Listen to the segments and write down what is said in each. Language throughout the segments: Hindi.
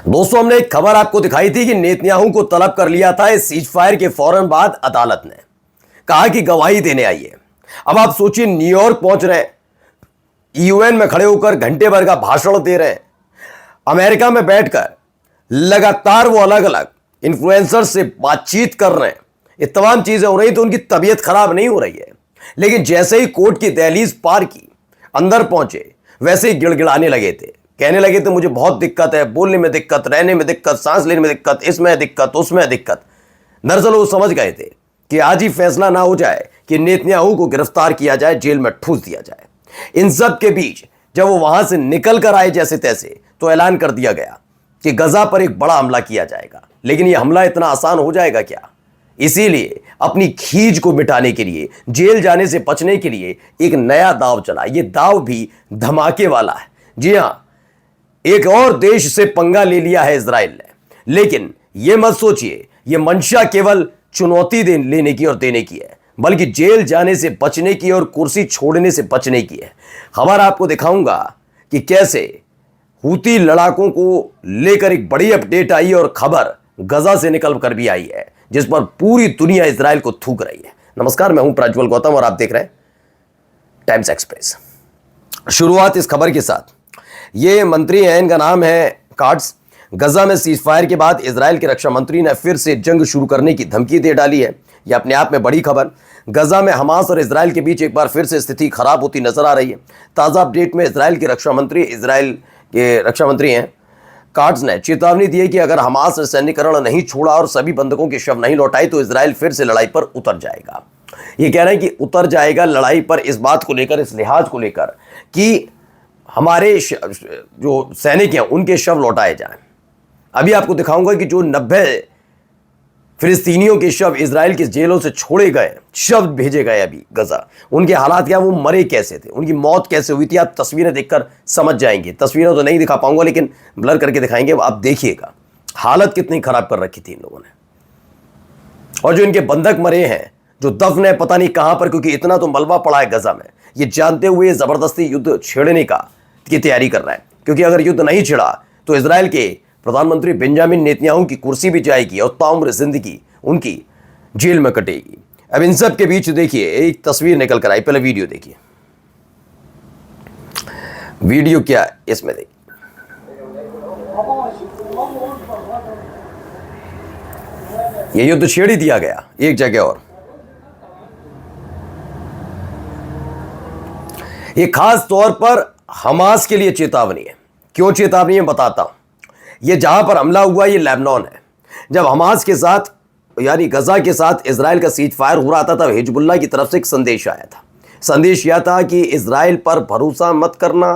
दोस्तों, हमने एक खबर आपको दिखाई थी कि नेतन्याहू को तलब कर लिया था इस सीज फायर के फौरन बाद अदालत ने कहा कि गवाही देने आइए। अब आप सोचिए, न्यूयॉर्क पहुंच रहे हैं, यूएन में खड़े होकर घंटे भर का भाषण दे रहे हैं, अमेरिका में बैठकर लगातार वो अलग अलग इन्फ्लुएंसर से बातचीत कर रहे हैं। ये तमाम चीजें हो रही तो उनकी तबीयत खराब नहीं हो रही है, लेकिन जैसे ही कोर्ट की दहलीज पार की, अंदर पहुंचे, वैसे ही गिड़गिड़ाने लगे थे, कहने लगे थे मुझे बहुत दिक्कत है, बोलने में दिक्कत, रहने में दिक्कत, सांस लेने में दिक्कत, इसमें दिक्कत, उसमें दिक्कत। दरअसल वो समझ गए थे कि आज ही फैसला ना हो जाए कि नेतन्याहू को गिरफ्तार किया जाए, जेल में ठूस दिया जाए। इन सब के बीच जब वो वहां से निकल कर आए जैसे तैसे, तो ऐलान कर दिया गया कि गजा पर एक बड़ा हमला किया जाएगा। लेकिन यह हमला इतना आसान हो जाएगा क्या? इसीलिए अपनी खींच को मिटाने के लिए, जेल जाने से बचने के लिए एक नया दाव चला। यह दाव भी धमाके वाला है। जी हां, एक और देश से पंगा ले लिया है इजराइल ने। लेकिन यह मत सोचिए यह मंशा केवल चुनौती लेने की और देने की है, बल्कि जेल जाने से बचने की और कुर्सी छोड़ने से बचने की है। खबर आपको दिखाऊंगा कि कैसे हूती लड़ाकों को लेकर एक बड़ी अपडेट आई और खबर गजा से निकल कर भी आई है, जिस पर पूरी दुनिया इजराइल को थूक रही है। नमस्कार, मैं हूं प्रज्वल गौतम और आप देख रहे हैं टाइम्स एक्सप्रेस। शुरुआत इस खबर के साथ, ये मंत्री हैं, इनका नाम है कार्ड्स। गजा में सीज फायर के बाद इजराइल के रक्षा मंत्री ने फिर से जंग शुरू करने की धमकी दे डाली है। यह अपने आप में बड़ी खबर। गजा में हमास और इजराइल के बीच एक बार फिर से स्थिति खराब होती नजर आ रही है। ताजा अपडेट में इजराइल के रक्षा मंत्री हैं कार्ड्स ने चेतावनी दी है कि अगर हमास ने सैन्यकरण नहीं छोड़ा और सभी बंधकों के शव नहीं लौटाए तो इजराइल फिर से लड़ाई पर उतर जाएगा। ये कह रहे हैं कि उतर जाएगा लड़ाई पर, इस बात को लेकर, इस लिहाज को लेकर कि हमारे जो सैनिक हैं उनके शव लौटाए जाएं। अभी आपको दिखाऊंगा कि जो 90 फिलिस्तीनियों के शव इजराइल के जेलों से छोड़े गए, शव भेजे गए अभी गजा, उनके हालात क्या, वो मरे कैसे थे, उनकी मौत कैसे हुई थी, आप तस्वीरें देखकर समझ जाएंगे। तस्वीरें तो नहीं दिखा पाऊंगा, लेकिन ब्लर करके दिखाएंगे, आप देखिएगा हालत कितनी खराब कर रखी थी इन लोगों ने। और जो इनके बंधक मरे हैं, जो दफन है पता नहीं कहां पर, क्योंकि इतना तो मलबा पड़ा है गजा में, ये जानते हुए जबरदस्ती युद्ध छेड़ने की तैयारी कर रहा है। क्योंकि अगर युद्ध नहीं छिड़ा तो इजराइल के प्रधानमंत्री बेंजामिन नेतन्याहू की कुर्सी भी जाएगी और ताउम्र जिंदगी उनकी जेल में कटेगी। अब इन सब के बीच देखिए एक तस्वीर निकल कर आई, पहले वीडियो देखिए। वीडियो क्या इसमें देखिए, ये युद्ध छेड़ ही दिया गया एक जगह और। ये खास तौर पर हमास के लिए चेतावनी है। क्यों चेतावनी है बताता हूं। ये जहां पर हमला हुआ ये लेबनान है। जब हमास के साथ यानी गजा के साथ इजराइल का सीज फायर हो रहा था तब हिजबुल्लाह की तरफ से एक संदेश आया था। संदेश यह था कि इजराइल पर भरोसा मत करना।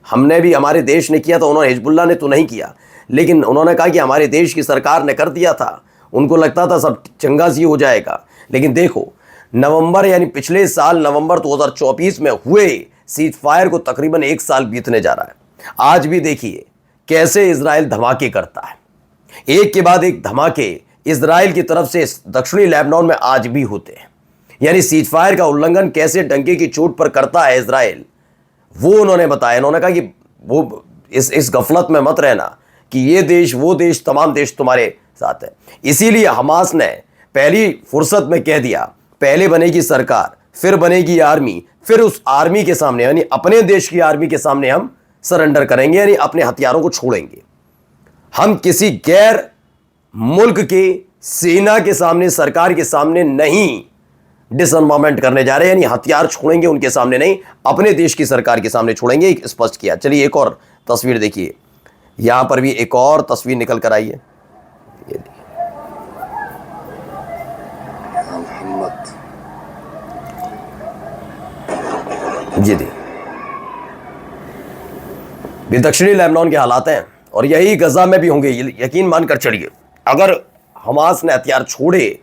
हमने भी, हमारे देश ने किया था, उन्होंने, हिजबुल्लाह ने तो नहीं किया, लेकिन उन्होंने कहा कि हमारे देश की सरकार ने कर दिया था। उनको लगता था सब चंगा सी हो जाएगा। लेकिन देखो, नवंबर यानी पिछले साल नवंबर 2024 में हुए सीज फायर को तकरीबन 1 साल बीतने जा रहा है। आज भी देखिए कैसे इजराइल धमाके करता है। एक के बाद एक धमाके इजराइल की तरफ से दक्षिणी लेबनान में आज भी होते हैं। यानी सीज फायर का उल्लंघन कैसे डंके की चोट पर करता है इजराइल, वो उन्होंने बताया। उन्होंने कहा कि वो इस गफलत में मत रहना कि ये देश, वो देश, तमाम देश तुम्हारे साथ है। इसीलिए हमास ने पहली फुर्सत में कह दिया, पहले बनेगी सरकार, फिर बनेगी आर्मी, फिर उस आर्मी के सामने यानी अपने देश की आर्मी के सामने हम सरेंडर करेंगे, यानी अपने हथियारों को छोड़ेंगे। हम किसी गैर मुल्क के सेना के सामने, सरकार के सामने नहीं डिसआर्मामेंट करने जा रहे हैं, यानी हथियार छोड़ेंगे उनके सामने नहीं, अपने देश की सरकार के सामने छोड़ेंगे, एक स्पष्ट किया। चलिए एक और तस्वीर देखिए, यहां पर भी एक और तस्वीर निकल कर आई है। जी दी, ये दक्षिणी लेबनान के हालात हैं और यही गजा में भी होंगे, यकीन मानकर चलिए। अगर हमास ने हथियार छोड़े,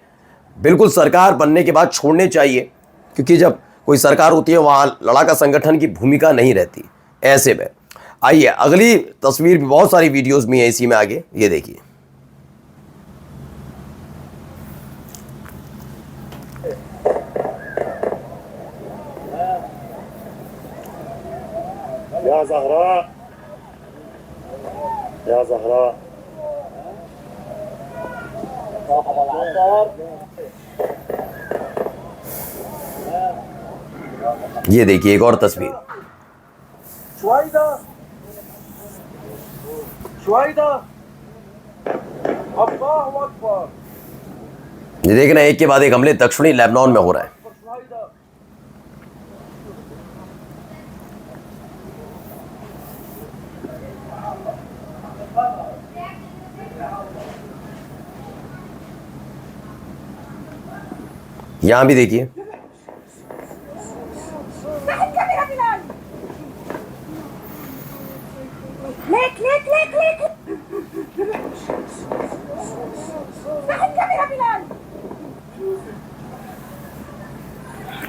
बिल्कुल सरकार बनने के बाद छोड़ने चाहिए, क्योंकि जब कोई सरकार होती है वहां लड़ाका संगठन की भूमिका नहीं रहती। ऐसे में आइए अगली तस्वीर भी, बहुत सारी वीडियोस भी हैं इसी में आगे, ये देखिए। या ज़हरा, या ज़हरा, ये देखिए एक और तस्वीर। ये देखना, एक के बाद एक हमले दक्षिणी लेबनान में हो रहा है। यहां भी देखिए,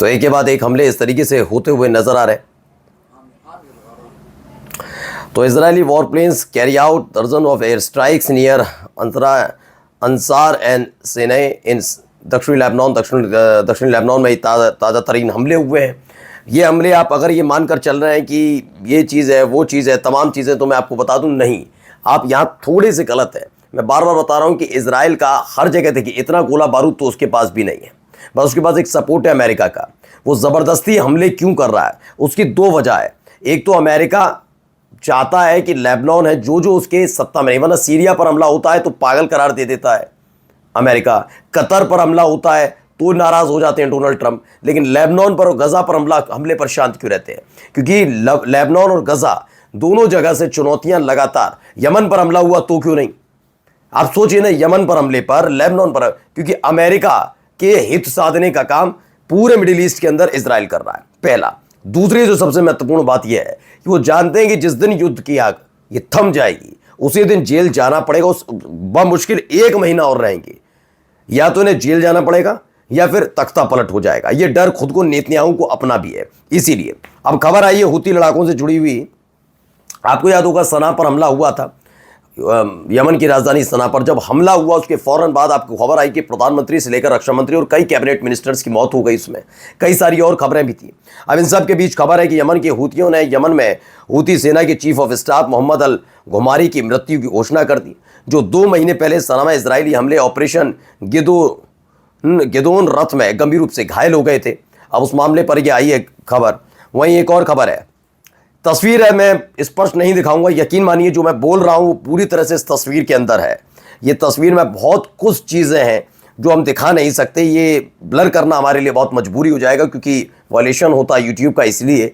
तो एक के बाद एक हमले इस तरीके से होते हुए नजर आ रहे हैं। तो Israeli war planes carry out दर्जन of air strikes near Ansar and सेने इन दक्षिणी लेबनान में ताज़ा तरीन हमले हुए हैं। ये हमले आप अगर ये मानकर चल रहे हैं कि ये चीज़ है वो चीज़ है, तमाम चीज़ें, तो मैं आपको बता दूं नहीं, आप यहाँ थोड़े से गलत है। मैं बार बार बता रहा हूँ कि इजराइल का हर जगह देखिए इतना गोला बारूद तो उसके पास भी नहीं है, बस उसके पास एक सपोर्ट है अमेरिका का। वो ज़बरदस्ती हमले क्यों कर रहा है, उसकी दो वजह है। एक तो अमेरिका चाहता है कि लेबनान है जो जो उसके सत्ता में नहीं, वरना सीरिया पर हमला होता है तो पागल करार दे देता है अमेरिका, कतर पर हमला होता है तो नाराज़ हो जाते हैं डोनाल्ड ट्रंप, लेकिन लेबनान पर और गज़ा पर हमले पर शांत क्यों रहते हैं? क्योंकि लेबनान और गज़ा दोनों जगह से चुनौतियां लगातार, यमन पर हमला हुआ तो क्यों नहीं? आप सोचिए ना, यमन पर हमले पर, लेबनान पर, क्योंकि अमेरिका के हित साधने का काम पूरे मिडिल ईस्ट के अंदर इजराइल कर रहा है, पहला। दूसरी जो सबसे महत्वपूर्ण बात यह है कि वो जानते हैं कि जिस दिन युद्ध की आग ये थम जाएगी उसी दिन जेल जाना पड़ेगा। उस बमुश्किल 1 महीना और रहेंगे, या तो इन्हें जेल जाना पड़ेगा या फिर तख्ता पलट हो जाएगा। ये डर खुद को नेतन्याहू को अपना भी है। इसीलिए अब खबर आई है हुती लड़ाकों से जुड़ी हुई। आपको याद होगा सना पर हमला हुआ था, यमन की राजधानी सना पर जब हमला हुआ उसके फौरन बाद आपको खबर आई कि प्रधानमंत्री से लेकर रक्षा मंत्री और कई कैबिनेट मिनिस्टर्स की मौत हो गई। इसमें कई सारी और खबरें भी थी। अब इन सब के बीच खबर है कि यमन के हूतियों ने यमन में हूती सेना के चीफ ऑफ स्टाफ मोहम्मद अल घुमारी की मृत्यु की घोषणा कर दी, जो 2 महीने पहले सना में इजरायली हमले ऑपरेशन गिदोन रथ में गंभीर रूप से घायल हो गए थे। अब उस मामले पर यह आई है खबर। वहीं एक और खबर है, तस्वीर है, मैं स्पष्ट नहीं दिखाऊंगा, यकीन मानिए जो मैं बोल रहा हूं वो पूरी तरह से इस तस्वीर के अंदर है। ये तस्वीर में बहुत कुछ चीज़ें हैं जो हम दिखा नहीं सकते, ये ब्लर करना हमारे लिए बहुत मजबूरी हो जाएगा क्योंकि वायलेशन होता है यूट्यूब का, इसलिए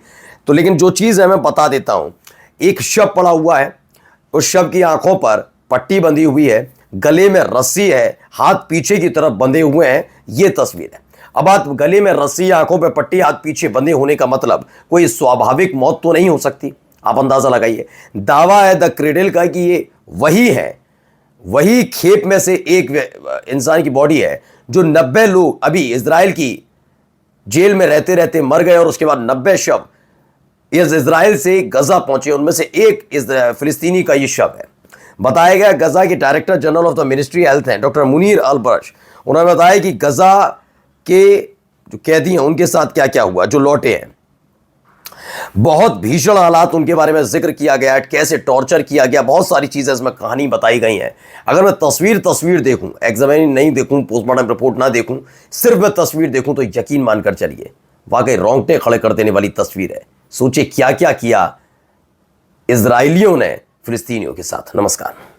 तो। लेकिन जो चीज़ है मैं बता देता हूँ। एक शव पड़ा हुआ है, उस शव की आंखों पर पट्टी बंधी हुई है, गले में रस्सी है, हाथ पीछे की तरफ बंधे हुए हैं, ये तस्वीर है। अब बात, गले में रस्सी, आंखों पे पट्टी, हाथ पीछे बंधे होने का मतलब कोई स्वाभाविक मौत तो नहीं हो सकती। आप अंदाजा लगाइए। दावा है द क्रेडल का कि ये वही है, वही खेप में से एक इंसान की बॉडी है जो 90 लोग अभी इजराइल की जेल में रहते रहते मर गए और उसके बाद 90 शव इस इजराइल से गजा पहुंचे। उनमें से एक फिलिस्तीनी का ये शव है। बताया गया गजा के director general of the ministry health हैं डॉक्टर मुनीर अल-बर्श, उन्होंने बताया कि गजा के जो कैदी हैं उनके साथ क्या क्या हुआ, जो लौटे हैं। बहुत भीषण हालात उनके बारे में जिक्र किया गया, कैसे टॉर्चर किया गया, बहुत सारी चीज़ें इसमें कहानी बताई गई हैं। अगर मैं तस्वीर देखूं, एग्जामिन नहीं देखूं, पोस्टमार्टम रिपोर्ट ना देखूं, सिर्फ मैं तस्वीर देखूं तो यकीन मानकर चलिए वाकई रोंगटे खड़े कर देने वाली तस्वीर है। सोचिए क्या क्या किया इजराइलियों ने फिलिस्तीनियों के साथ। नमस्कार।